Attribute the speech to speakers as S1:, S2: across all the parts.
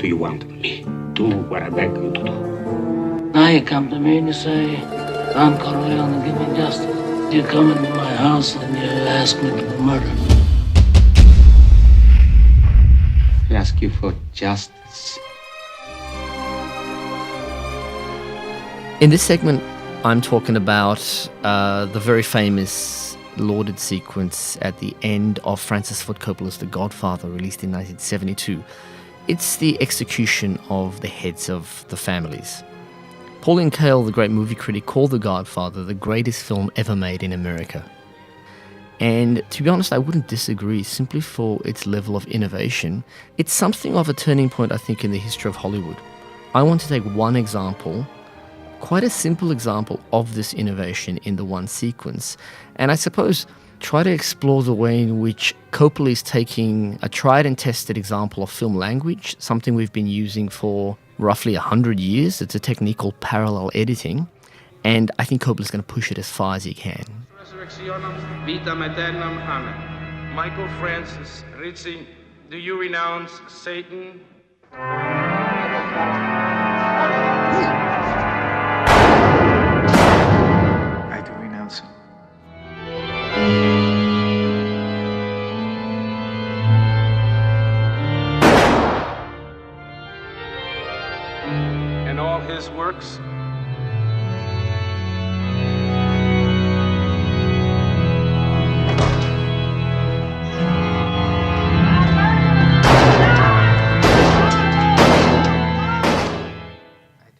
S1: do you want of me? Do what I beg you to do.
S2: Now you come to me and you say, Don Corleone, give me justice. You come into my house and you ask me to murder.
S1: I ask you for justice.
S3: In this segment, I'm talking about the very famous lauded sequence at the end of Francis Ford Coppola's The Godfather, released in 1972. It's the execution of the heads of the families. Pauline Kael, the great movie critic, called The Godfather the greatest film ever made in America. And to be honest, I wouldn't disagree simply for its level of innovation. It's something of a turning point, I think, in the history of Hollywood. I want to take one example, quite a simple example of this innovation in the one sequence, and I suppose try to explore the way in which Coppola is taking a tried and tested example of film language, something we've been using for roughly 100 years. It's a technique called parallel editing, and I think Coppola's going to push it as far as he can.
S4: Vitam aeternam. Amen. Michael Francis Rizzi, do you renounce Satan?
S5: I do renounce him.
S4: And all his works?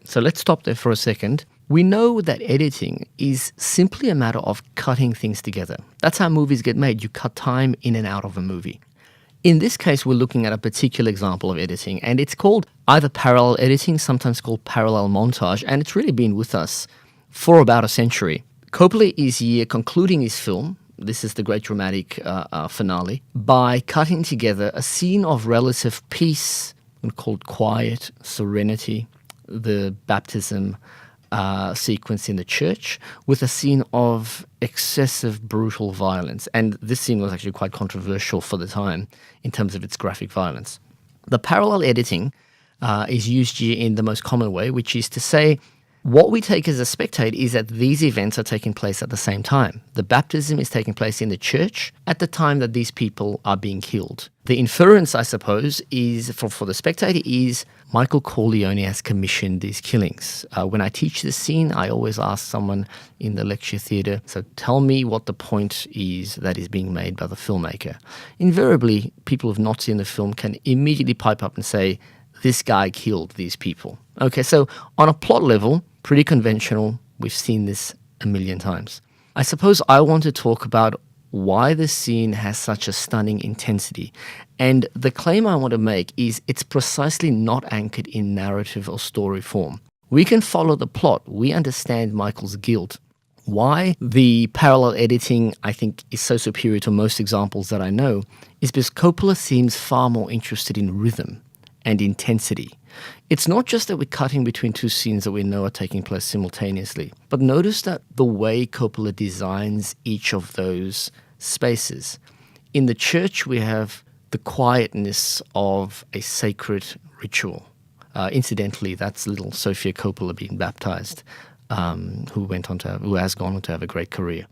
S3: So let's stop there for a second. We know that editing is simply a matter of cutting things together. That's how movies get made. You cut time in and out of a movie. In this case, we're looking at a particular example of editing, and it's called either parallel editing, sometimes called parallel montage, and it's really been with us for about a century. Coppola is here concluding his film, this is the great dramatic finale, by cutting together a scene of relative peace, called quiet, serenity, the baptism sequence in the church, with a scene of excessive brutal violence. And this scene was actually quite controversial for the time in terms of its graphic violence. The parallel editing is used here in the most common way, which is to say, what we take as a spectator is that these events are taking place at the same time. The baptism is taking place in the church at the time that these people are being killed. The inference, I suppose, is for the spectator is Michael Corleone has commissioned these killings. When I teach this scene, I always ask someone in the lecture theatre, so tell me what the point is that is being made by the filmmaker. Invariably, people who have not seen the film can immediately pipe up and say, this guy killed these people. Okay, so on a plot level, pretty conventional. We've seen this a million times. I suppose I want to talk about why this scene has such a stunning intensity. And the claim I want to make is it's precisely not anchored in narrative or story form. We can follow the plot. We understand Michael's guilt. Why the parallel editing, I think, is so superior to most examples that I know is because Coppola seems far more interested in rhythm and intensity. It's not just that we're cutting between two scenes that we know are taking place simultaneously, but notice that the way Coppola designs each of those spaces. In the church, we have the quietness of a sacred ritual. Incidentally, that's little Sofia Coppola being baptized, who has gone on to have a great career.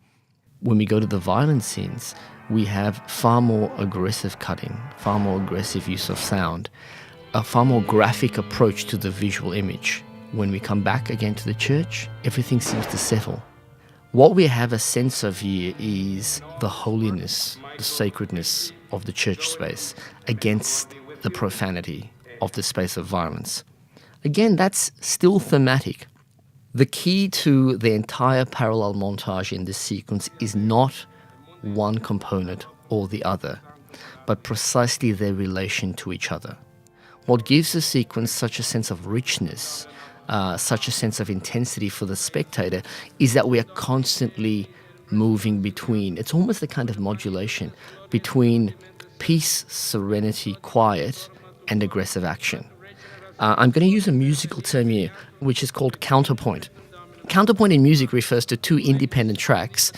S3: When we go to the violent scenes, we have far more aggressive cutting, far more aggressive use of sound, a far more graphic approach to the visual image. When we come back again to the church, everything seems to settle. What we have a sense of here is the holiness, the sacredness of the church space against the profanity of the space of violence. Again, that's still thematic. The key to the entire parallel montage in this sequence is not one component or the other, but precisely their relation to each other. What gives the sequence such a sense of richness, such a sense of intensity for the spectator, is that we are constantly moving between, it's almost a kind of modulation, between peace, serenity, quiet, and aggressive action. I'm going to use a musical term here, which is called counterpoint. Counterpoint in music refers to two independent tracks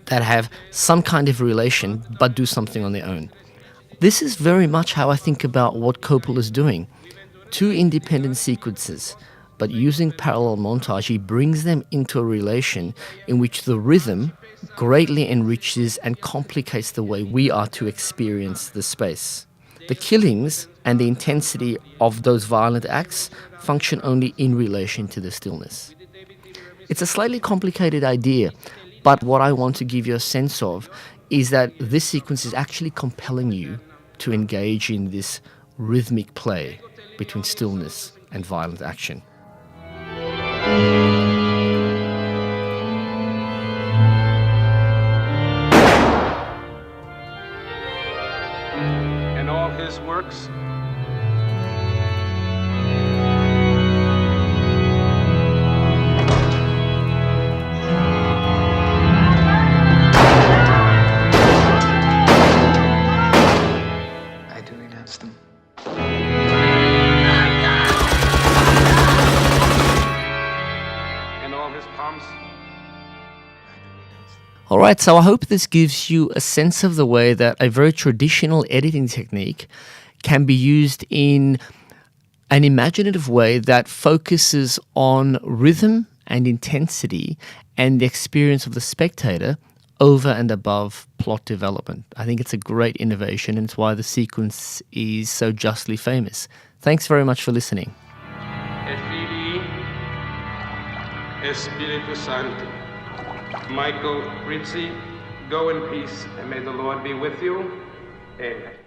S3: that have some kind of relation but do something on their own. This is very much how I think about what Coppola is doing. two independent sequences, but using parallel montage, he brings them into a relation in which the rhythm greatly enriches and complicates the way we are to experience the space. The killings and the intensity of those violent acts function only in relation to the stillness. It's a slightly complicated idea, but what I want to give you a sense of is that this sequence is actually compelling you to engage in this rhythmic play between stillness and violent action.
S4: And all his works.
S5: I do renounce them.
S4: And all his poems.
S3: All right, so I hope this gives you a sense of the way that a very traditional editing technique can be used in an imaginative way that focuses on rhythm and intensity and the experience of the spectator over and above plot development. I think it's a great innovation, and it's why the sequence is so justly famous. Thanks very much for listening.
S4: Et Filii, et Spiritus Sancti. Michael Rizzi, go in peace, and may the Lord be with you. Amen.